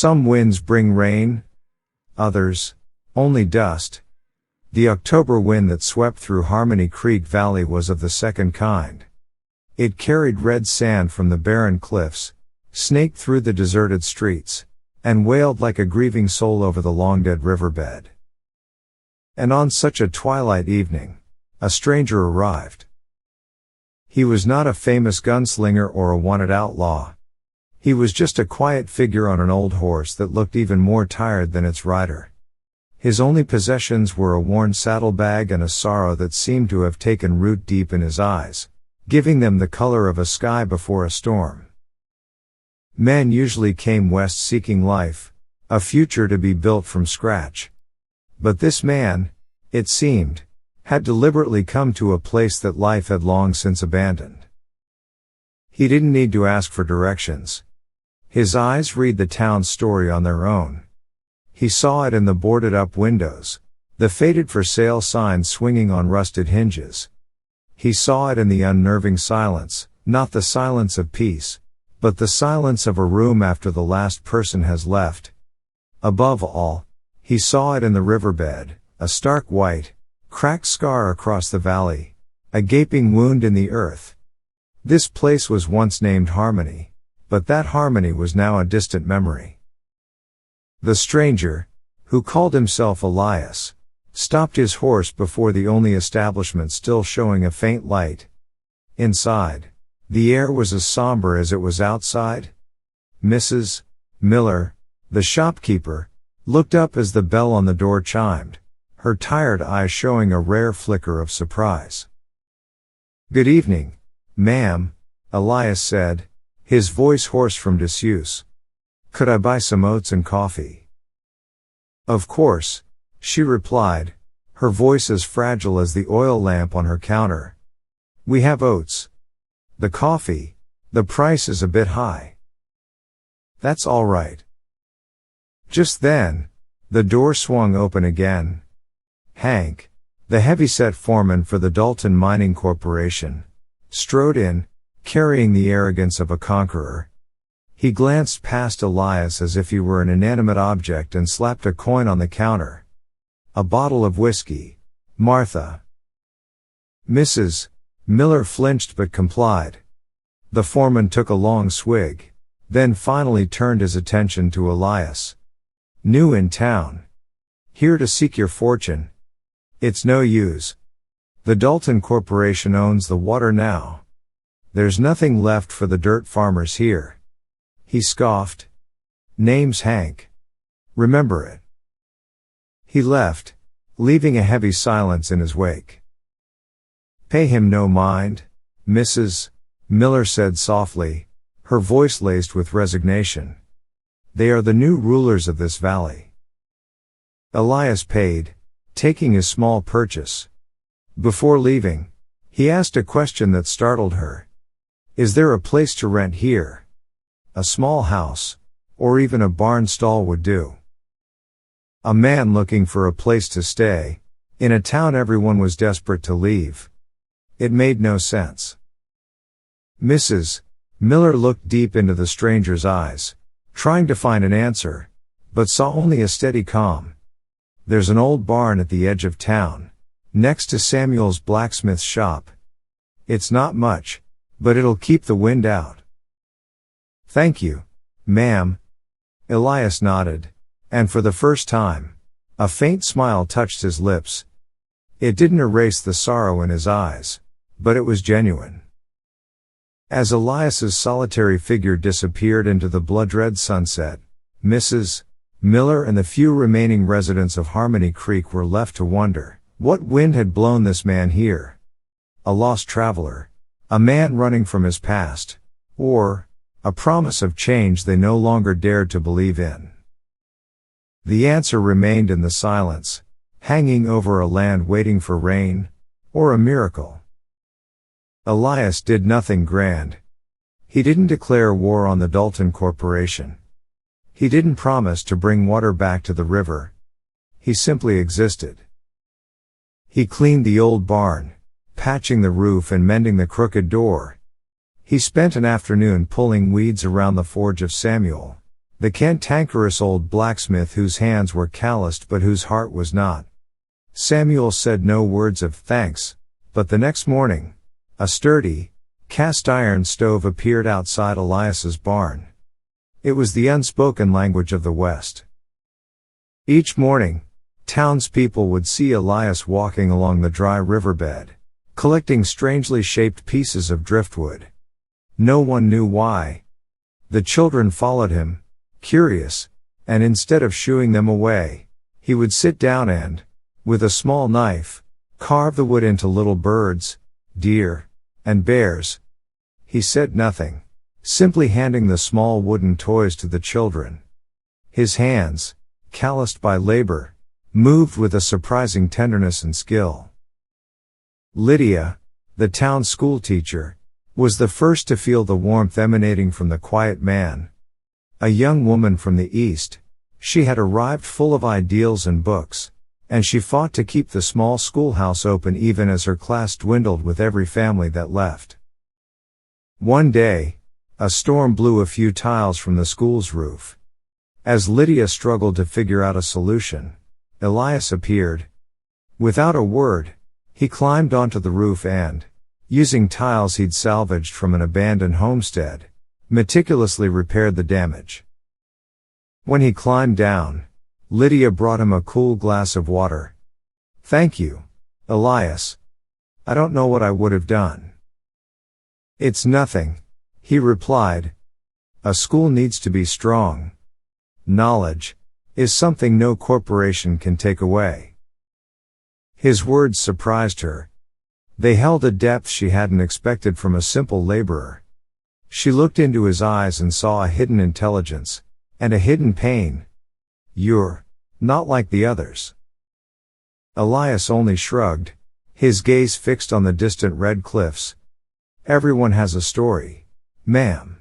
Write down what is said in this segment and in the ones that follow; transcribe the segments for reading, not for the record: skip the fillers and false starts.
Some winds bring rain, others, only dust. The October wind that swept through Harmony Creek Valley was of the second kind. It carried red sand from the barren cliffs, snaked through the deserted streets, and wailed like a grieving soul over the long-dead riverbed. And on such a twilight evening, a stranger arrived. He was not a famous gunslinger or a wanted outlaw. He was just a quiet figure on an old horse that looked even more tired than its rider. His only possessions were a worn saddlebag and a sorrow that seemed to have taken root deep in his eyes, giving them the color of a sky before a storm. Men usually came west seeking life, a future to be built from scratch. But this man, it seemed, had deliberately come to a place that life had long since abandoned. He didn't need to ask for directions. His eyes read the town's story on their own. He saw it in the boarded-up windows, the faded for sale signs swinging on rusted hinges. He saw it in the unnerving silence, not the silence of peace, but the silence of a room after the last person has left. Above all, he saw it in the riverbed, a stark white, cracked scar across the valley, a gaping wound in the earth. This place was once named Harmony, but that harmony was now a distant memory. The stranger, who called himself Elias, stopped his horse before the only establishment still showing a faint light. Inside, the air was as somber as it was outside. Mrs. Miller, the shopkeeper, looked up as the bell on the door chimed, her tired eyes showing a rare flicker of surprise. "Good evening, ma'am," Elias said, his voice hoarse from disuse. "Could I buy some oats and coffee?" "Of course," she replied, her voice as fragile as the oil lamp on her counter. "We have oats. The coffee, the price is a bit high." "That's all right." Just then, the door swung open again. Hank, the heavy-set foreman for the Dalton Mining Corporation, strode in, carrying the arrogance of a conqueror. He glanced past Elias as if he were an inanimate object and slapped a coin on the counter. "A bottle of whiskey, Martha." Mrs. Miller flinched but complied. The foreman took a long swig, then finally turned his attention to Elias. "New in town. Here to seek your fortune. It's no use. The Dalton Corporation owns the water now. There's nothing left for the dirt farmers here." He scoffed. "Name's Hank. Remember it." He left, leaving a heavy silence in his wake. "Pay him no mind," Mrs. Miller said softly, her voice laced with resignation. "They are the new rulers of this valley." Elias paid, taking his small purchase. Before leaving, he asked a question that startled her. "Is there a place to rent here? A small house, or even a barn stall would do." A man looking for a place to stay, in a town everyone was desperate to leave. It made no sense. Mrs. Miller looked deep into the stranger's eyes, trying to find an answer, but saw only a steady calm. "There's an old barn at the edge of town, next to Samuel's blacksmith shop. It's not much, but it'll keep the wind out." "Thank you, ma'am." Elias nodded, and for the first time, a faint smile touched his lips. It didn't erase the sorrow in his eyes, but it was genuine. As Elias's solitary figure disappeared into the blood-red sunset, Mrs. Miller and the few remaining residents of Harmony Creek were left to wonder, what wind had blown this man here? A lost traveler, a man running from his past, or a promise of change they no longer dared to believe in? The answer remained in the silence, hanging over a land waiting for rain, or a miracle. Elias did nothing grand. He didn't declare war on the Dalton Corporation. He didn't promise to bring water back to the river. He simply existed. He cleaned the old barn, patching the roof and mending the crooked door. He spent an afternoon pulling weeds around the forge of Samuel, The cantankerous old blacksmith whose hands were calloused but whose heart was not. Samuel said no words of thanks, but the next morning, a sturdy, cast-iron stove appeared outside Elias's barn. It was the unspoken language of the West. Each morning, townspeople would see Elias walking along the dry riverbed, collecting strangely shaped pieces of driftwood. No one knew why. The children followed him, curious, and instead of shooing them away, he would sit down and, with a small knife, carve the wood into little birds, deer, and bears. He said nothing, simply handing the small wooden toys to the children. His hands, calloused by labor, moved with a surprising tenderness and skill. Lydia, the town schoolteacher, was the first to feel the warmth emanating from the quiet man. A young woman from the East, she had arrived full of ideals and books, and she fought to keep the small schoolhouse open even as her class dwindled with every family that left. One day, a storm blew a few tiles from the school's roof. As Lydia struggled to figure out a solution, Elias appeared. Without a word, he climbed onto the roof and, using tiles he'd salvaged from an abandoned homestead, meticulously repaired the damage. When he climbed down, Lydia brought him a cool glass of water. "Thank you, Elias. I don't know what I would have done." "It's nothing," he replied. "A school needs to be strong. Knowledge is something no corporation can take away." His words surprised her. They held a depth she hadn't expected from a simple laborer. She looked into his eyes and saw a hidden intelligence, and a hidden pain. "You're not like the others." Elias only shrugged, his gaze fixed on the distant red cliffs. "Everyone has a story, ma'am."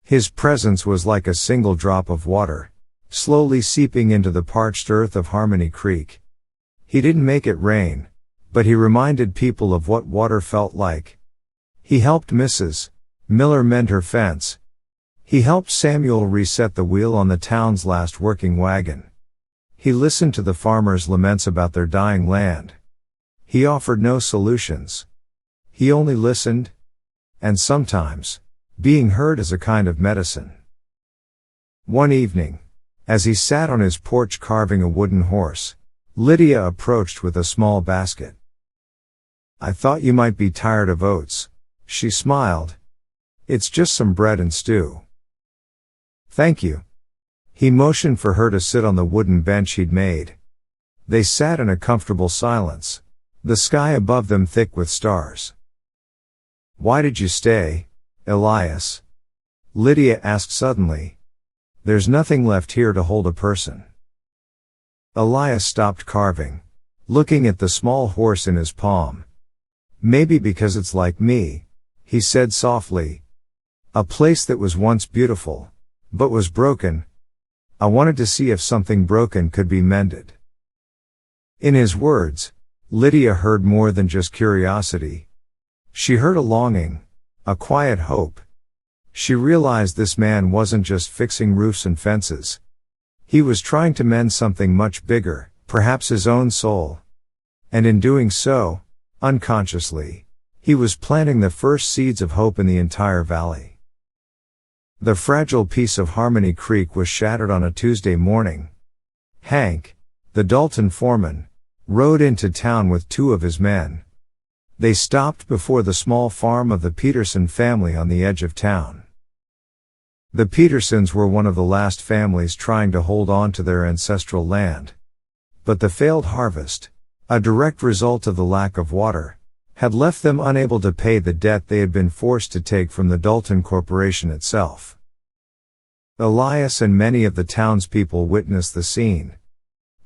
His presence was like a single drop of water, slowly seeping into the parched earth of Harmony Creek. He didn't make it rain, but he reminded people of what water felt like. He helped Mrs. Miller mend her fence. He helped Samuel reset the wheel on the town's last working wagon. He listened to the farmers' laments about their dying land. He offered no solutions. He only listened. And sometimes, being heard is a kind of medicine. One evening, as he sat on his porch carving a wooden horse, Lydia approached with a small basket. "I thought you might be tired of oats," she smiled. "It's just some bread and stew." "Thank you." He motioned for her to sit on the wooden bench he'd made. They sat in a comfortable silence, the sky above them thick with stars. "Why did you stay, Elias?" Lydia asked suddenly. "There's nothing left here to hold a person." Elias stopped carving, looking at the small horse in his palm. "Maybe because it's like me," he said softly. "A place that was once beautiful, but was broken. I wanted to see if something broken could be mended." In his words, Lydia heard more than just curiosity. She heard a longing, a quiet hope. She realized this man wasn't just fixing roofs and fences. He was trying to mend something much bigger, perhaps his own soul. And in doing so, unconsciously, he was planting the first seeds of hope in the entire valley. The fragile peace of Harmony Creek was shattered on a Tuesday morning. Hank, the Dalton foreman, rode into town with two of his men. They stopped before the small farm of the Peterson family on the edge of town. The Petersons were one of the last families trying to hold on to their ancestral land. But the failed harvest, a direct result of the lack of water, had left them unable to pay the debt they had been forced to take from the Dalton Corporation itself. Elias and many of the townspeople witnessed the scene.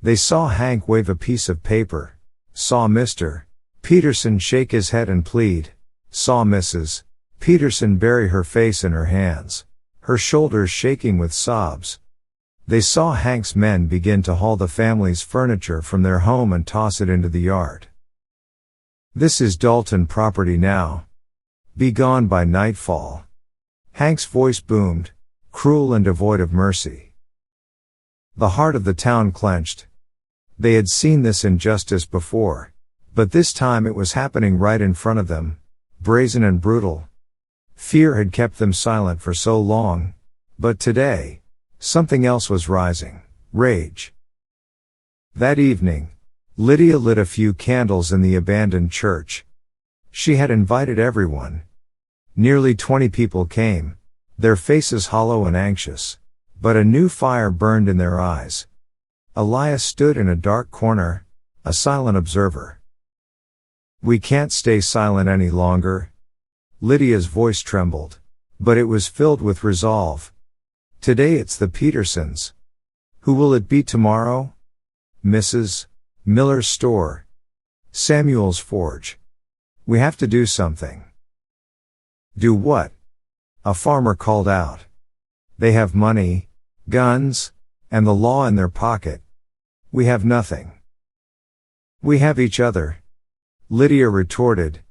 They saw Hank wave a piece of paper, saw Mr. Peterson shake his head and plead, saw Mrs. Peterson bury her face in her hands, her shoulders shaking with sobs. They saw Hank's men begin to haul the family's furniture from their home and toss it into the yard. "This is Dalton property now. Be gone by nightfall." Hank's voice boomed, cruel and devoid of mercy. The heart of the town clenched. They had seen this injustice before, but this time it was happening right in front of them, brazen and brutal. Fear had kept them silent for so long, but today, something else was rising, rage. That evening, Lydia lit a few candles in the abandoned church. She had invited everyone. Nearly 20 people came, their faces hollow and anxious, but a new fire burned in their eyes. Elias stood in a dark corner, a silent observer. "We can't stay silent any longer." Lydia's voice trembled, but it was filled with resolve. "Today it's the Petersons. Who will it be tomorrow? Mrs. Miller's store. Samuel's forge. We have to do something." "Do what?" a farmer called out. "They have money, guns, and the law in their pocket. We have nothing." "We have each other," Lydia retorted.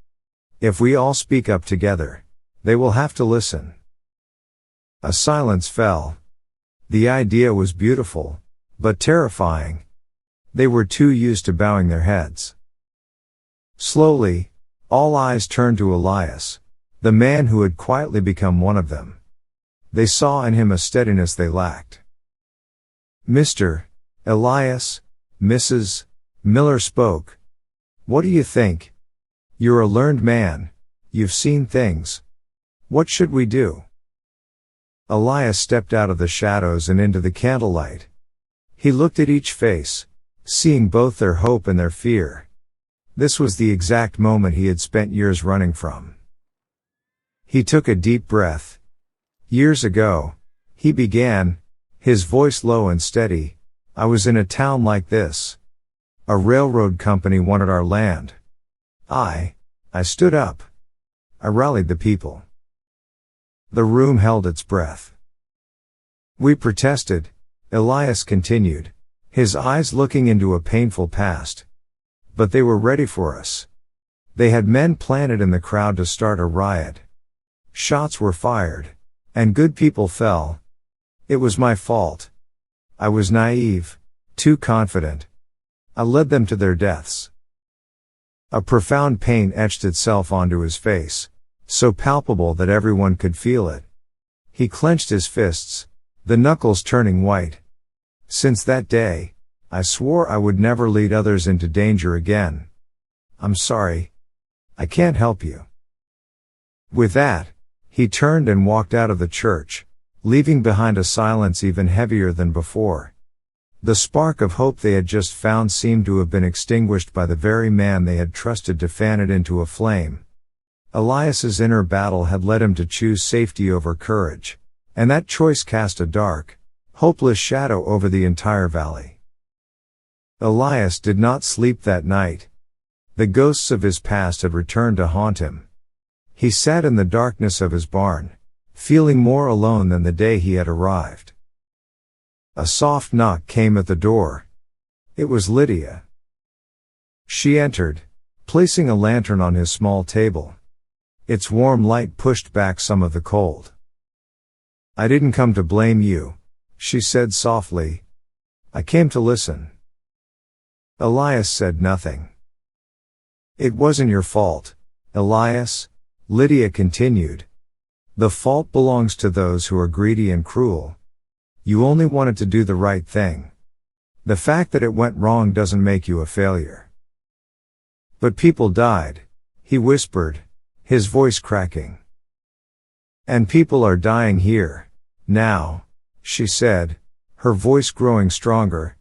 "If we all speak up together, they will have to listen." A silence fell. The idea was beautiful, but terrifying. They were too used to bowing their heads. Slowly, all eyes turned to Elias, the man who had quietly become one of them. They saw in him a steadiness they lacked. "Mr. Elias," Mrs. Miller spoke. "What do you think? You're a learned man, you've seen things. What should we do?" Elias stepped out of the shadows and into the candlelight. He looked at each face, seeing both their hope and their fear. This was the exact moment he had spent years running from. He took a deep breath. "Years ago," he began, his voice low and steady, "I was in a town like this. A railroad company wanted our land. I stood up. I rallied the people." The room held its breath. "We protested," Elias continued, his eyes looking into a painful past. "But they were ready for us. They had men planted in the crowd to start a riot. Shots were fired, and good people fell. It was my fault. I was naive, too confident. I led them to their deaths." A profound pain etched itself onto his face, so palpable that everyone could feel it. He clenched his fists, the knuckles turning white. "Since that day, I swore I would never lead others into danger again. I'm sorry. I can't help you." With that, he turned and walked out of the church, leaving behind a silence even heavier than before. The spark of hope they had just found seemed to have been extinguished by the very man they had trusted to fan it into a flame. Elias's inner battle had led him to choose safety over courage, and that choice cast a dark, hopeless shadow over the entire valley. Elias did not sleep that night. The ghosts of his past had returned to haunt him. He sat in the darkness of his barn, feeling more alone than the day he had arrived. A soft knock came at the door. It was Lydia. She entered, placing a lantern on his small table. Its warm light pushed back some of the cold. "I didn't come to blame you," she said softly. "I came to listen." Elias said nothing. "It wasn't your fault, Elias," Lydia continued. "The fault belongs to those who are greedy and cruel. You only wanted to do the right thing. The fact that it went wrong doesn't make you a failure." "But people died," he whispered, his voice cracking. "And people are dying here, now," she said, her voice growing stronger.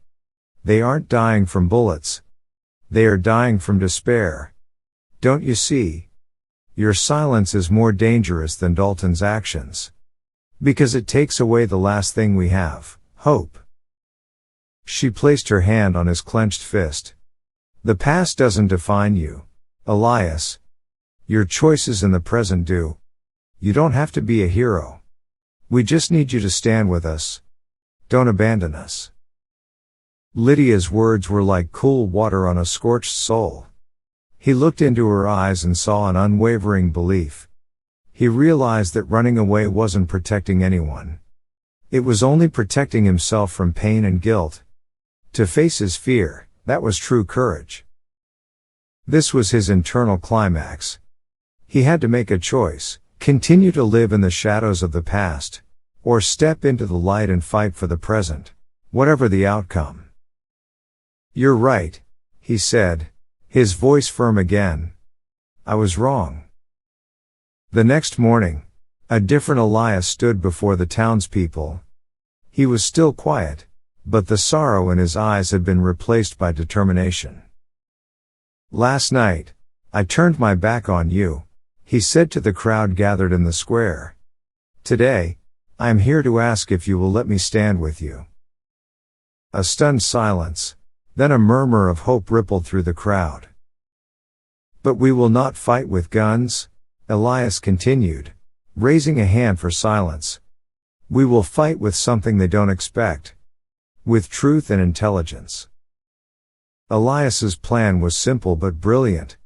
"They aren't dying from bullets. They are dying from despair. Don't you see? Your silence is more dangerous than Dalton's actions. Because it takes away the last thing we have, hope." She placed her hand on his clenched fist. "The past doesn't define you, Elias. Your choices in the present do. You don't have to be a hero. We just need you to stand with us. Don't abandon us." Lydia's words were like cool water on a scorched soul. He looked into her eyes and saw an unwavering belief. He realized that running away wasn't protecting anyone. It was only protecting himself from pain and guilt. To face his fear, that was true courage. This was his internal climax. He had to make a choice: continue to live in the shadows of the past, or step into the light and fight for the present, whatever the outcome. "You're right," he said, his voice firm again. "I was wrong." The next morning, a different Elias stood before the townspeople. He was still quiet, but the sorrow in his eyes had been replaced by determination. "Last night, I turned my back on you," he said to the crowd gathered in the square. "Today, I am here to ask if you will let me stand with you." A stunned silence, then a murmur of hope rippled through the crowd. "But we will not fight with guns," Elias continued, raising a hand for silence. "We will fight with something they don't expect. With truth and intelligence." Elias's plan was simple but brilliant.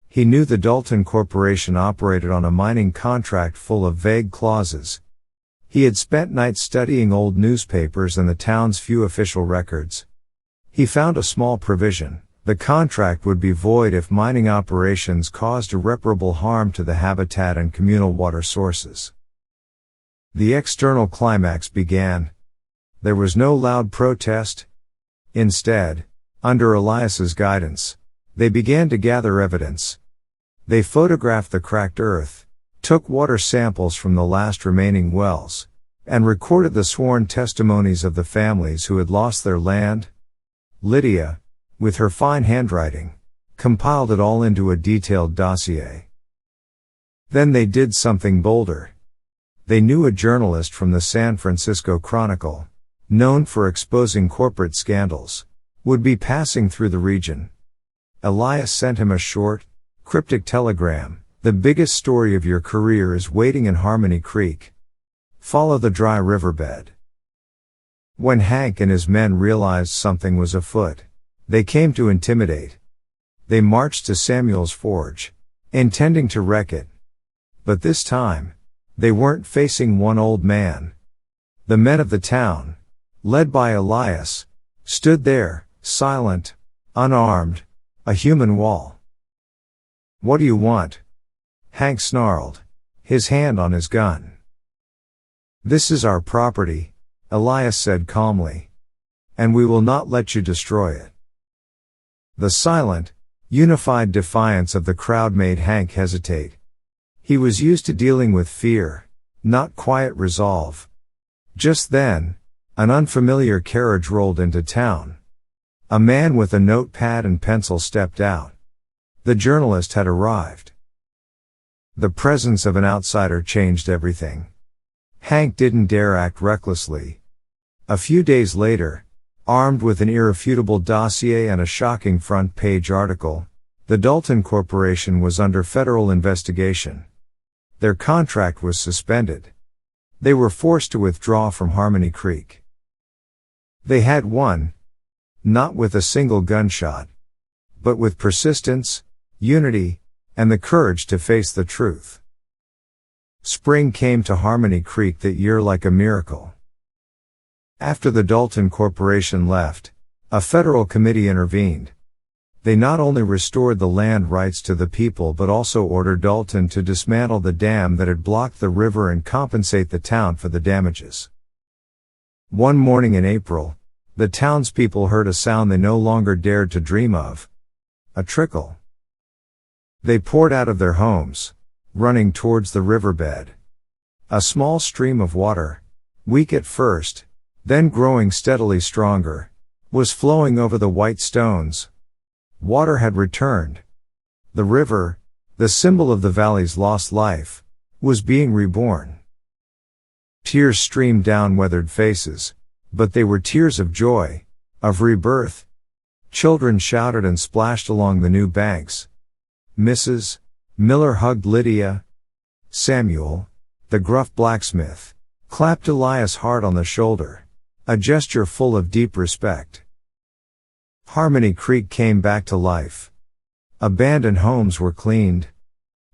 He knew the Dalton Corporation operated on a mining contract full of vague clauses. He had spent nights studying old newspapers and the town's few official records. He found a small provision: the contract would be void if mining operations caused irreparable harm to the habitat and communal water sources. The external climax began. There was no loud protest. Instead, under Elias's guidance, they began to gather evidence. They photographed the cracked earth, took water samples from the last remaining wells, and recorded the sworn testimonies of the families who had lost their land. Lydia, with her fine handwriting, compiled it all into a detailed dossier. Then they did something bolder. They knew a journalist from the San Francisco Chronicle, known for exposing corporate scandals, would be passing through the region. Elias sent him a short, cryptic telegram: "The biggest story of your career is waiting in Harmony Creek. Follow the dry riverbed." When Hank and his men realized something was afoot, they came to intimidate. They marched to Samuel's forge, intending to wreck it. But this time, they weren't facing one old man. The men of the town, led by Elias, stood there, silent, unarmed, a human wall. "What do you want?" Hank snarled, his hand on his gun. "This is our property," Elias said calmly. "And we will not let you destroy it." The silent, unified defiance of the crowd made Hank hesitate. He was used to dealing with fear, not quiet resolve. Just then, an unfamiliar carriage rolled into town. A man with a notepad and pencil stepped out. The journalist had arrived. The presence of an outsider changed everything. Hank didn't dare act recklessly. A few days later, armed with an irrefutable dossier and a shocking front-page article, the Dalton Corporation was under federal investigation. Their contract was suspended. They were forced to withdraw from Harmony Creek. They had won. Not with a single gunshot, but with persistence, unity, and the courage to face the truth. Spring came to Harmony Creek that year like a miracle. After the Dalton Corporation left, a federal committee intervened. They not only restored the land rights to the people but also ordered Dalton to dismantle the dam that had blocked the river and compensate the town for the damages. One morning in April, the townspeople heard a sound they no longer dared to dream of: a trickle. They poured out of their homes, running towards the riverbed. A small stream of water, weak at first, then growing steadily stronger, was flowing over the white stones. Water had returned. The river, the symbol of the valley's lost life, was being reborn. Tears streamed down weathered faces, but they were tears of joy, of rebirth. Children shouted and splashed along the new banks. Mrs. Miller hugged Lydia. Samuel, the gruff blacksmith, clapped Elias hard on the shoulder, a gesture full of deep respect. Harmony Creek came back to life. Abandoned homes were cleaned.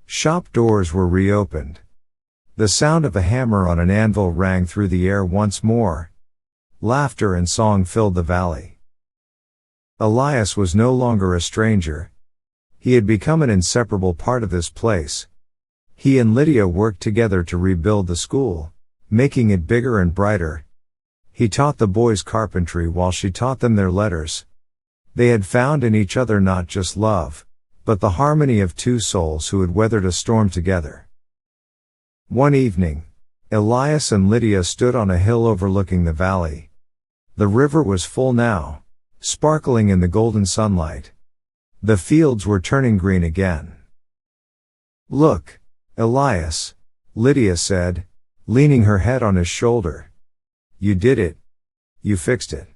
Shop doors were reopened. The sound of a hammer on an anvil rang through the air once more. Laughter and song filled the valley. Elias was no longer a stranger. He had become an inseparable part of this place. He and Lydia worked together to rebuild the school, making it bigger and brighter. He taught the boys carpentry while she taught them their letters. They had found in each other not just love, but the harmony of two souls who had weathered a storm together. One evening, Elias and Lydia stood on a hill overlooking the valley. The river was full now, sparkling in the golden sunlight. The fields were turning green again. "Look, Elias," Lydia said, leaning her head on his shoulder. "You did it. You fixed it."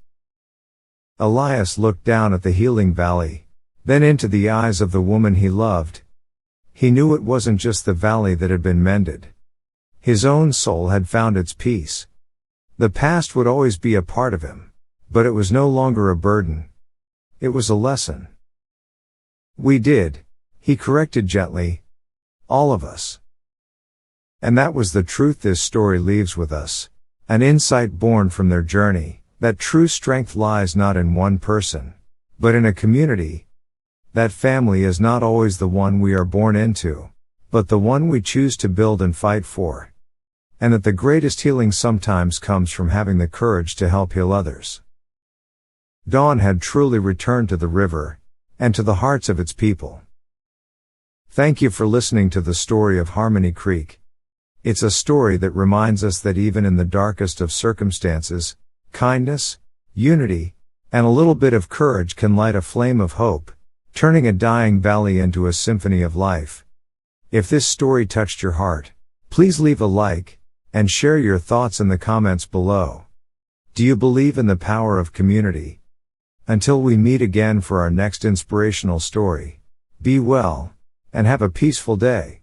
Elias looked down at the healing valley, then into the eyes of the woman he loved. He knew it wasn't just the valley that had been mended. His own soul had found its peace. The past would always be a part of him, but it was no longer a burden. It was a lesson. "We did," he corrected gently. "All of us." And that was the truth this story leaves with us, an insight born from their journey, that true strength lies not in one person, but in a community. That family is not always the one we are born into, but the one we choose to build and fight for. And that the greatest healing sometimes comes from having the courage to help heal others. Dawn had truly returned to the river, and to the hearts of its people. Thank you for listening to the story of Harmony Creek. It's a story that reminds us that even in the darkest of circumstances, kindness, unity, and a little bit of courage can light a flame of hope, turning a dying valley into a symphony of life. If this story touched your heart, please leave a like, and share your thoughts in the comments below. Do you believe in the power of community? Until we meet again for our next inspirational story, be well, and have a peaceful day.